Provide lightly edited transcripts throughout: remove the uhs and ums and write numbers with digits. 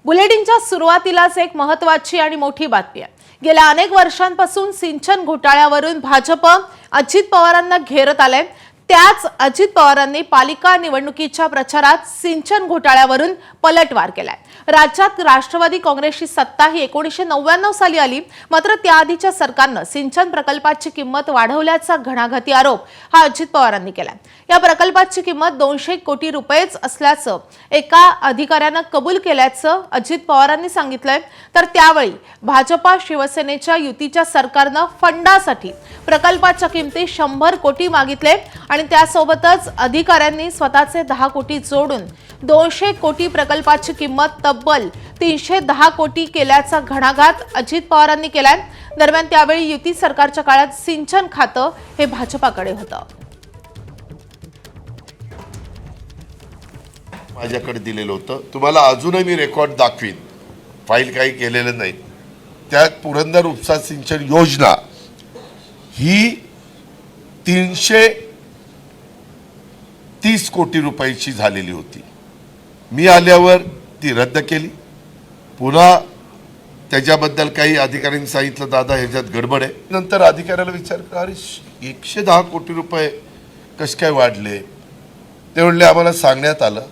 बुलेटिनच्या सुरुवातीलाच एक महत्त्वाची आणि मोठी बातमी आहे। गेल्या अनेक वर्षांपासून सिंचन घोटाळ्यावरून भाजप अजित पवारांना घेरत आले। त्याच अजित पवारांनी पालिका निवडणुकीच्या प्रचारात सिंचन घोटाळ्यावरून पलटवार केलाय। राज्यात राष्ट्रवादी काँग्रेसची सत्ता ही 1999 साली आली, मात्र त्याआधीच्या सरकारने सिंचन प्रकल्पाची किंमत वाढवल्याचा घणाघाती आरोप हा अजित पवारांनी केलाय। या प्रकल्पाची किंमत 200 कोटी रुपयेच असल्याचं एका अधिकाऱ्याने कबूल केल्याचं अजित पवारांनी सांगितलंय। तर त्यावेळी भाजपा शिवसेनेच्या युतीच्या सरकारने फंडासाठी प्रकल्पाच्या किमती 100 कोटी मागितले आणि त्यासोबतच अधिकाऱ्यांनी स्वतःचे 10 कोटी जोडून 200 कोटी प्रकल्पाची किंमत तब्बल 310 कोटी केल्याचा घणाघात अजित पवारांनी केलाय। दरम्यान त्यावेळी युती सरकारच्या काळात सिंचन खातं हे भाजपाकडे होतं। माझ्याकडे दिलेलं होतं, तुम्हाला अजूनही मी रेकॉर्ड दाखवीन, फाईल काही केलेलं नाही। त्यात पुरंदर उपसा सिंचन योजना ही 330 कोटी रुपयाची झालेली होती। मी आल्यावर ती रद्द केली। पुन्हा त्याच्याबद्दल काही अधिकाऱ्यांनी सांगितलं, दादा ह्याच्यात गडबड आहे। नंतर अधिकाऱ्याला विचारलं, अरे 110 कोटी रुपये कसे काय वाढले? ते म्हणले, आम्हाला सांगण्यात आलं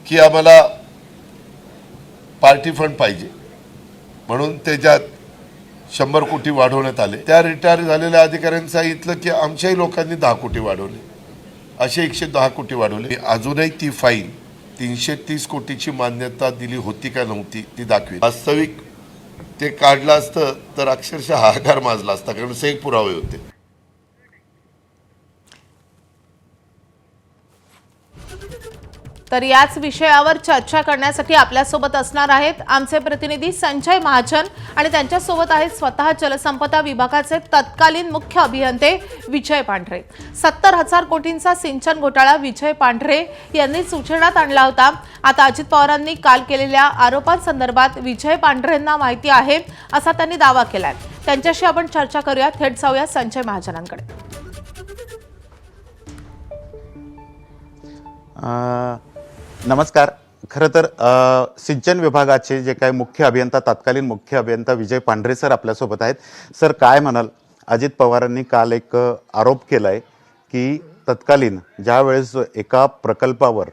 की आम्हाला पार्टी फंड पाहिजे, म्हणून त्याच्यात 100 कोटी वाढवण्यात आले। त्या रिटायर झालेल्या अधिकाऱ्यांनी सांगितलं की आमच्याही लोकांनी 10 कोटी वाढवले, असे 110 कोटी वाढवले। अजूनही ती फाईल 330 कोटीची मान्यता दिली होती का नव्हती ती दाखवी। वास्तविक ते काढलं असतं तर अक्षरशः हाहाकार माजला असता, कारण सगळे पुरावे होते। तर याच विषयावर चर्चा करण्यासाठी आपल्यासोबत असणार आहेत आमचे प्रतिनिधी संजय महाजन आणि त्यांच्यासोबत आहेत स्वतः जलसंपदा विभागाचे तत्कालीन मुख्य अभियंते विजय पांढरे। 70,000 कोटींचा सिंचन घोटाळा विजय पांढरे यांनीच उजेडात आणला होता। आता अजित पवारांनी काल केलेल्या आरोपांसंदर्भात विजय पांढरेंना माहिती आहे असा त्यांनी दावा केलाय। त्यांच्याशी आपण चर्चा करूया। थेट जाऊया संजय महाजनांकडे। नमस्कार। खरं तर सिंचन विभागाचे जे काही मुख्य अभियंता, तत्कालीन मुख्य अभियंता विजय पांढरे सर आपल्यासोबत आहेत। सर, काय म्हणाल? अजित पवारांनी काल एक आरोप केलाय की तत्कालीन ज्या वेळेस एका प्रकल्पावर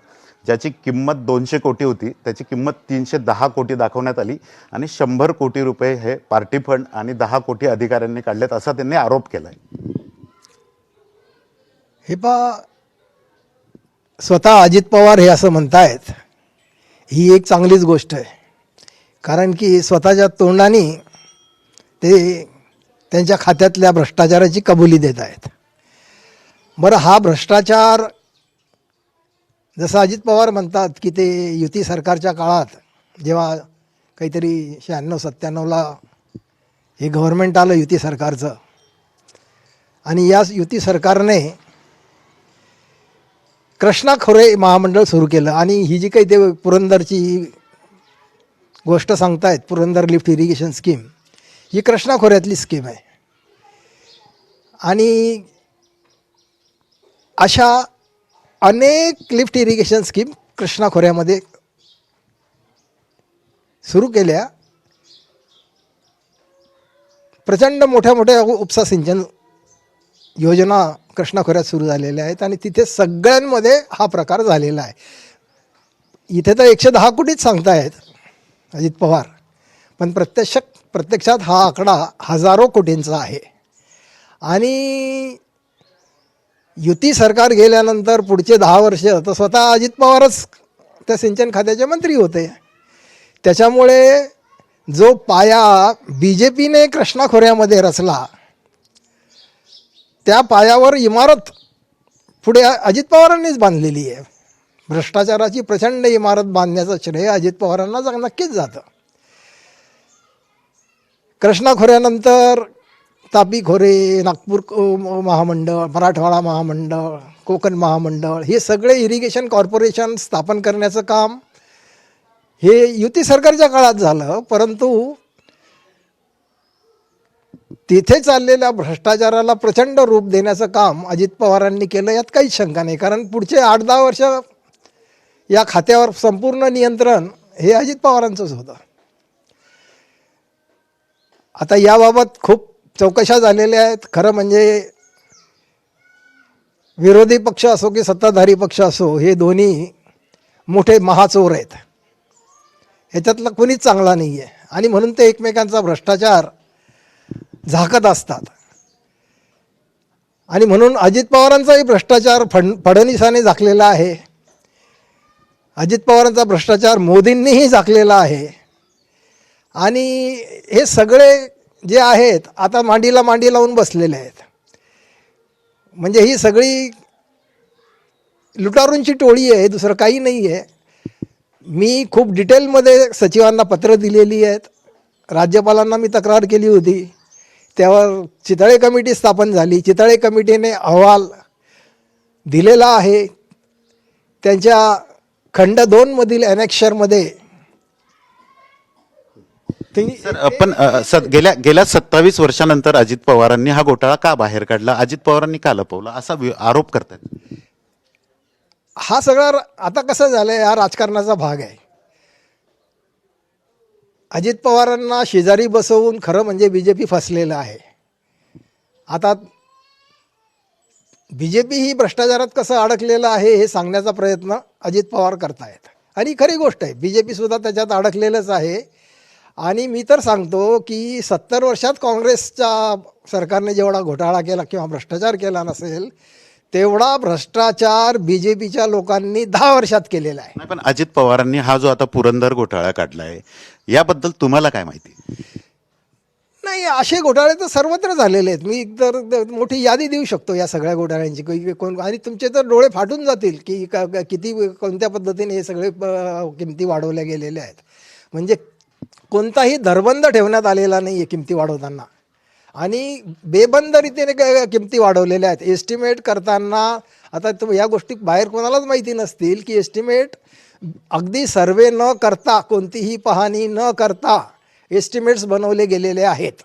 ज्याची किंमत 200 कोटी होती त्याची किंमत 310 कोटी दाखवण्यात आली आणि 100 कोटी रुपये हे पार्टी फंड आणि 10 कोटी अधिकाऱ्यांनी काढलेत असा त्यांनी आरोप केलाय। हे स्वतः अजित पवार हे असं म्हणतायत, ही एक चांगलीच गोष्ट आहे, कारण की स्वतःच्या तोंडाने ते त्यांच्या खात्यातल्या भ्रष्टाचाराची कबुली देत आहेत। बरं, हा भ्रष्टाचार जसं अजित पवार म्हणतात की ते युती सरकारच्या काळात जेव्हा काहीतरी 96-97ला हे गव्हर्नमेंट आलं युती सरकारचं, आणि या युती सरकारने कृष्णा खोरे महामंडळ सुरू केलं। आणि ही जी काही ते पुरंदरची गोष्ट सांगतायत, पुरंदर लिफ्ट इरिगेशन स्कीम, ही कृष्णा खोऱ्यातली स्कीम आहे। आणि अशा अनेक लिफ्ट इरिगेशन स्कीम कृष्णा खोऱ्यामध्ये सुरू केल्या। प्रचंड मोठ्या मोठ्या उपसा सिंचन योजना कृष्णा खोऱ्यात सुरू झालेल्या आहेत आणि तिथे सगळ्यांमध्ये हा प्रकार झालेला आहे। इथे तर 110 कोटीच सांगतायत अजित पवार, पण प्रत्यक्षात हा आकडा हजारो कोटींचा आहे। आणि युती सरकार गेल्यानंतर पुढचे 10 वर्ष तर स्वतः अजित पवारच त्या सिंचन खात्याचे मंत्री होते। त्याच्यामुळे जो पाया BJPने कृष्णा खोऱ्यामध्ये रचला, त्या पायावर इमारत पुढे अजित पवारांनीच बांधलेली आहे। भ्रष्टाचाराची प्रचंड इमारत बांधण्याचं श्रेय अजित पवारांना नक्कीच जातं। कृष्णा खोऱ्यानंतर तापी खोरे, नागपूर महामंडळ, मराठवाडा महामंडळ, कोकण महामंडळ, हे सगळे इरिगेशन कॉर्पोरेशन स्थापन करण्याचं काम हे युती सरकारच्या काळात झालं। परंतु तिथे चाललेल्या भ्रष्टाचाराला प्रचंड रूप देण्याचं काम अजित पवारांनी केलं, यात काहीच शंका नाही। कारण पुढचे 8-10 वर्ष या खात्यावर संपूर्ण नियंत्रण हे अजित पवारांचंच होतं. आता याबाबत खूप चौकशा झालेल्या आहेत. खरं म्हणजे विरोधी पक्ष असो की सत्ताधारी पक्ष असो, हे दोन्ही मोठे महाचोर आहेत. ह्याच्यातला कोणीच चांगला नाही आहे आणि म्हणून ते एकमेकांचा भ्रष्टाचार झाकत असतात. आणि म्हणून अजित पवारांचाही भ्रष्टाचार फडणवीसांनी झाकलेला आहे. अजित पवारांचा भ्रष्टाचार मोदींनीही झाकलेला आहे. आणि हे सगळे जे आहेत आता मांडीला मांडी लावून बसलेले आहेत. म्हणजे ही सगळी लुटारूंची टोळी आहे, दुसरं काही नाही आहे. मी खूप डिटेलमध्ये सचिवांना पत्र दिलेली आहेत. राज्यपालांना मी तक्रार केली होती. त्यावर चितळे कमिटी स्थापन झाली. चितळे कमिटीने अहवाल दिलेला आहे. त्यांच्या खंड 2 मधील ॲनेक्शरमध्ये सर पण गेल्या 27 वर्षानंतर अजित पवारांनी हा घोटाळा का बाहेर काढला, अजित पवारांनी का लपवला असा आरोप करतात. हा सगळा आता कसं झालंय, हा राजकारणाचा भाग आहे. अजित पवारांना शेजारी बसवून खरं म्हणजे BJP फसलेलं आहे. आता BJP ही भ्रष्टाचारात कसं अडकलेलं आहे हे सांगण्याचा प्रयत्न अजित पवार करतायत आणि खरी गोष्ट आहे, BJP सुद्धा त्याच्यात अडकलेलंच आहे. आणि मी तर सांगतो की 70 वर्षात काँग्रेसच्या सरकारने जेवढा घोटाळा केला किंवा भ्रष्टाचार केला नसेल तेवढा भ्रष्टाचार BJPच्या लोकांनी 10 वर्षात केलेला आहे. नाही, पण अजित पवारांनी हा जो आता पुरंदर घोटाळा काढलाय याबद्दल तुम्हाला काय माहिती? नाही, असे घोटाळे तर सर्वत्र झालेले आहेत. मी तर मोठी यादी देऊ शकतो या सगळ्या घोटाळ्यांची. कोण आणि तुमचे तर डोळे फाटून जातील की किती कोणत्या पद्धतीने हे सगळे किमती वाढवल्या गेलेल्या आहेत. म्हणजे कोणताही धरबंद ठेवण्यात आलेला नाही आहे किमती वाढवताना आणि बेबंद रीतीने किमती वाढवलेल्या आहेत. एस्टिमेट करताना आता या गोष्टी बाहेर कोणालाच माहिती नसतील की एस्टिमेट अगदी सर्वे न करता, कोणतीही पाहणी न करता एस्टिमेट्स बनवले गेलेले आहेत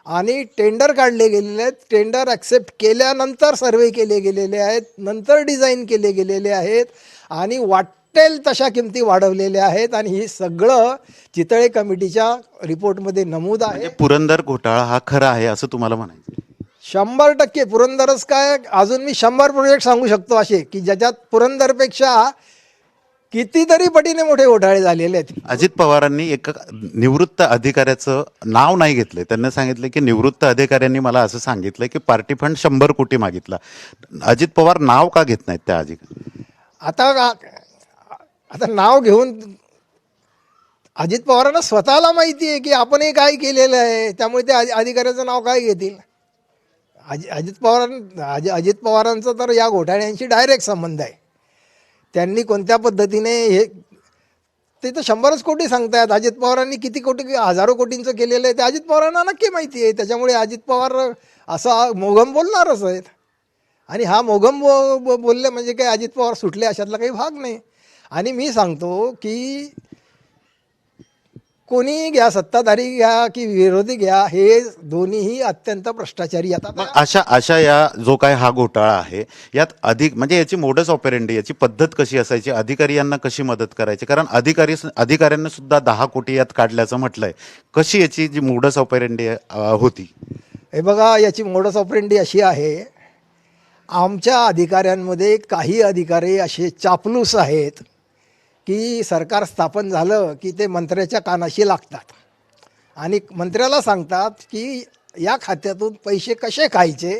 आणि टेंडर काढले गेलेले आहेत. टेंडर ॲक्सेप्ट केल्यानंतर सर्वे केले गेलेले आहेत, नंतर डिझाईन केले गेलेले आहेत आणि वाटेल तशा किमती वाढवलेल्या आहेत. आणि ही सगळं चितळे कमिटीच्या रिपोर्टमध्ये नमूद आहे. पुरंदर घोटाळा हा खरा आहे असं तुम्हाला म्हणायचं? 100% पुरंदरच काय, अजून मी 100 प्रोजेक्ट सांगू शकतो असे की ज्याच्यात पुरंदरपेक्षा कितीतरी पटीने मोठे घोटाळे झालेले आहेत. अजित पवारांनी एका निवृत्त अधिकाऱ्याचं नाव नाही घेतलंय. त्यांनी सांगितलं की निवृत्त अधिकाऱ्यांनी मला असं सांगितलं की पार्टी फंड 100 कोटी मागितला. अजित पवार नाव का घेत नाहीत त्या अधिकारी? आता नाव घेऊन अजित पवारांना स्वतःला माहिती आहे की आपण हे काय केलेलं आहे, त्यामुळे ते अधिकाऱ्याचं नाव काय घेतील. अजित पवारांचा तर या घोटाळ्यांशी डायरेक्ट संबंध आहे. त्यांनी कोणत्या पद्धतीने हे ते तर 100च कोटी सांगतायत. अजित पवारांनी किती कोटी, हजारो कोटींचं केलेलं आहे ते अजित पवारांना नक्की माहिती आहे. त्याच्यामुळे अजित पवार असा मोघम बोलणारच आहेत. आणि हा मोघम बोलले म्हणजे काही अजित पवार सुटले अशातला काही भाग नाही. आणि मी सांगतो की कोणी घ्या, सत्ताधारी घ्या की विरोधी घ्या, हे दोन्हीही अत्यंत भ्रष्टाचारी. आता अशा या जो काय हा घोटाळा आहे यात अधिक म्हणजे याची मोडस ऑपेरेंडी, याची पद्धत कशी असायची, अधिकारी यांना कशी मदत करायची? कारण अधिकाऱ्यांना सुद्धा 10 कोटी यात काढल्याचं म्हटलंय. कशी याची जी मोडस ऑपेरेंडी होती? हे बघा, याची मोडस ऑपरेंडी अशी आहे, आमच्या अधिकाऱ्यांमध्ये काही अधिकारी असे चापलूस आहेत की सरकार स्थापन झालं की ते मंत्र्याच्या कानाशी लागतात आणि मंत्र्याला सांगतात की या खात्यातून पैसे कसे खायचे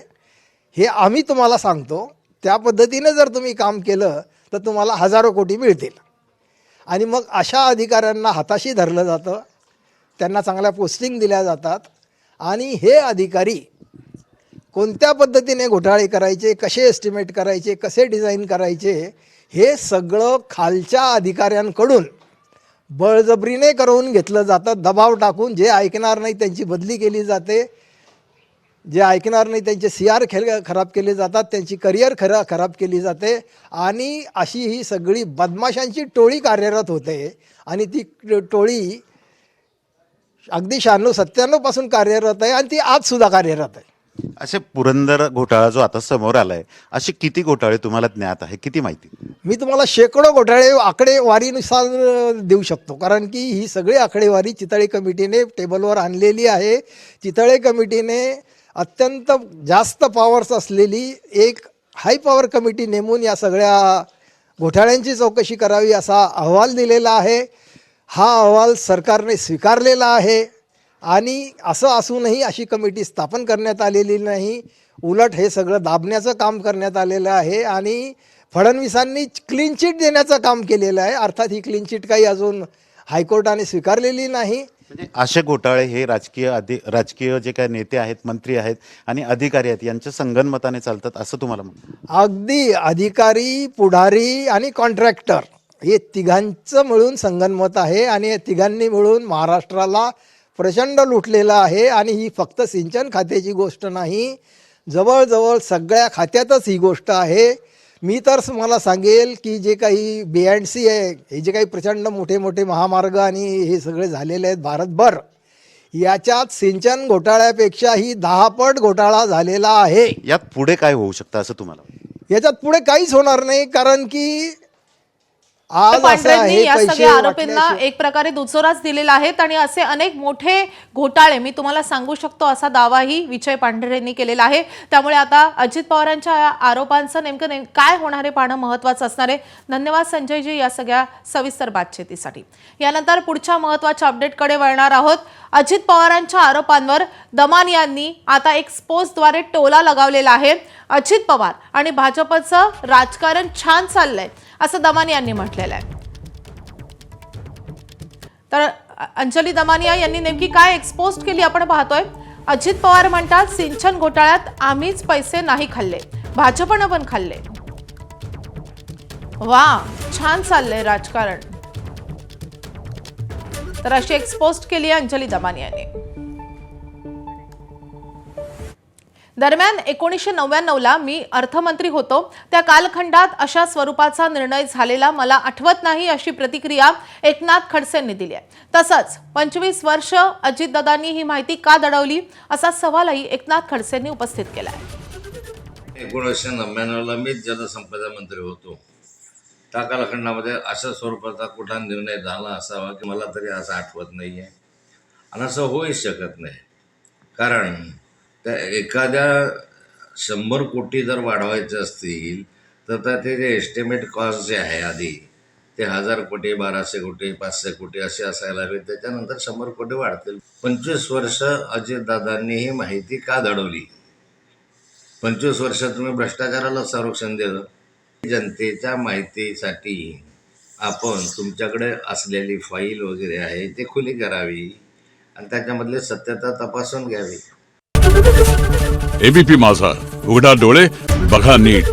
हे आम्ही तुम्हाला सांगतो, त्या पद्धतीने जर तुम्ही काम केलं तर तुम्हाला हजारो कोटी मिळतील. आणि मग अशा अधिकाऱ्यांना हाताशी धरलं जातं, त्यांना चांगल्या पोस्टिंग दिल्या जातात आणि हे अधिकारी कोणत्या पद्धतीने घोटाळे करायचे, कसे एस्टिमेट करायचे, कसे डिझाईन करायचे, हे सगळं खालच्या अधिकाऱ्यांकडून बळजबरीने करून घेतलं जातं. दबाव टाकून जे ऐकणार नाही त्यांची बदली केली जाते, जे ऐकणार नाही त्यांचे CR खराब केले जातात, त्यांची करिअर खराब केली जाते. आणि अशी ही सगळी बदमाशांची टोळी कार्यरत होते आणि ती टोळी अगदी 96-97 पासून कार्यरत आहे आणि ती आजसुद्धा कार्यरत आहे. असे पुरंदर घोटाळा जो आता समोर आलाय, असे किती घोटाळे तुम्हाला ज्ञात आहे, किती माहिती? मी तुम्हाला शेकडो घोटाळे आकडेवारीनुसार देऊ शकतो, कारण की ही सगळी आकडेवारी चितळे कमिटीने टेबलवर आणलेली आहे. चितळे कमिटीने अत्यंत जास्त पॉवर्स असलेली एक हाय पॉवर कमिटी नेमून या सगळ्या घोटाळ्यांची चौकशी करावी असा अहवाल दिलेला आहे. हा अहवाल सरकारने स्वीकारलेला आहे आणि असं असूनही अशी कमिटी स्थापन करण्यात आलेली नाही. उलट हे सगळं दाबण्याचं काम करण्यात आलेलं आहे आणि फडणवीसांनी क्लीन चिट देण्याचं काम केलेलं आहे. अर्थात ही क्लीन चिट काही अजून हायकोर्टाने स्वीकारलेली नाही. म्हणजे असे घोटाळे हे राजकीय जे काही नेते आहेत, मंत्री आहेत आणि अधिकारी आहेत यांच्या संगनमताने चालतात असं तुम्हाला म्हणतात? अगदी अधिकारी, पुढारी आणि कॉन्ट्रॅक्टर हे तिघांचं मिळून संगनमत आहे आणि या तिघांनी मिळून महाराष्ट्राला प्रचंड लुटलेलं आहे. आणि ही फक्त सिंचन खात्याची गोष्ट नाही, जवळजवळ सगळ्या खात्यातच ही गोष्ट आहे. मी तर मला सांगेल की जे काही B&C आहे, हे जे काही प्रचंड मोठे मोठे महामार्ग आणि हे सगळे झालेले आहेत भारतभर, याच्यात सिंचन घोटाळ्यापेक्षाही 10 पट घोटाळा झालेला आहे. यात पुढे काय होऊ शकतं असं तुम्हाला वाटतं? याच्यात पुढे काहीच होणार नाही, कारण की आज असं पांढरेंनी आहे या पैसे सगळ्या आरोपींना वाटण्याशी- एक प्रकारे दुजोराच दिलेला आहे आणि असे अनेक मोठे घोटाळे मी तुम्हाला सांगू शकतो असा दावाही विजय पांढरेंनी केलेला आहे. त्यामुळे आता अजित पवारांच्या आरोपांचं नेमकं काय होणार आहे पाहणं महत्त्वाचं असणार आहे. धन्यवाद संजयजी या सगळ्या सविस्तर बातचीतीसाठी. यानंतर पुढच्या महत्त्वाच्या अपडेटकडे वळणार आहोत. अजित पवारांच्या आरोपांवर दमानियांनी आता एक पोस्टद्वारे टोला लगावलेला आहे. अजित पवार आणि भाजपचं राजकारण छान चाललंय असं दमानिया यांनी म्हटलेलं आहे. तर अंजली दमानिया यांनी नेमकी काय एक्सपोज केली आपण पाहतोय. अजित पवार म्हणतात सिंचन घोटाळ्यात आम्हीच पैसे नाही खाल्ले, भाजपनं पण खाल्ले. वा, छान चाललंय राजकारण. तर अशी एक्सपोज केली आहे अंजली दमानिया यांनी. दरम्यान 1999ला मी अर्थमंत्री होतो, त्या कालखंडात अशा स्वरूपाचा निर्णय झालेला मला आठवत नाही अशी प्रतिक्रिया एकनाथ खडसेंनी दिली आहे. तसंच 25 वर्ष अजितदादांनी ही माहिती का दडवली असा सवालही एकनाथ खडसेंनी उपस्थित केला आहे. 1999ला मीच जलसंपदा मंत्री होतो. त्या कालखंडामध्ये अशा स्वरूपाचा कुठला निर्णय झाला असावा की मला तरी असं आठवत नाही आहे आणि असं होऊच शकत नाही. कारण त्या एखाद्या 100 कोटी जर वाढवायचे असतील तर ते जे एस्टिमेट कॉस्ट जे आहे आधी ते 1000 कोटी, 1200 कोटी, 500 कोटी असे असायला हवे. त्याच्यानंतर 100 कोटी वाढतील. 25 वर्ष अजितदादांनी ही माहिती का दडवली? 25 वर्ष तुम्ही भ्रष्टाचाराला संरक्षण दिलं. जनतेच्या माहितीसाठी आपण तुमच्याकडे असलेली फाईल वगैरे आहे ते खुली करावी आणि त्याच्यामधले सत्यता तपासून घ्यावी. एबीपी माझा, उघडा डोळे बघा नीट.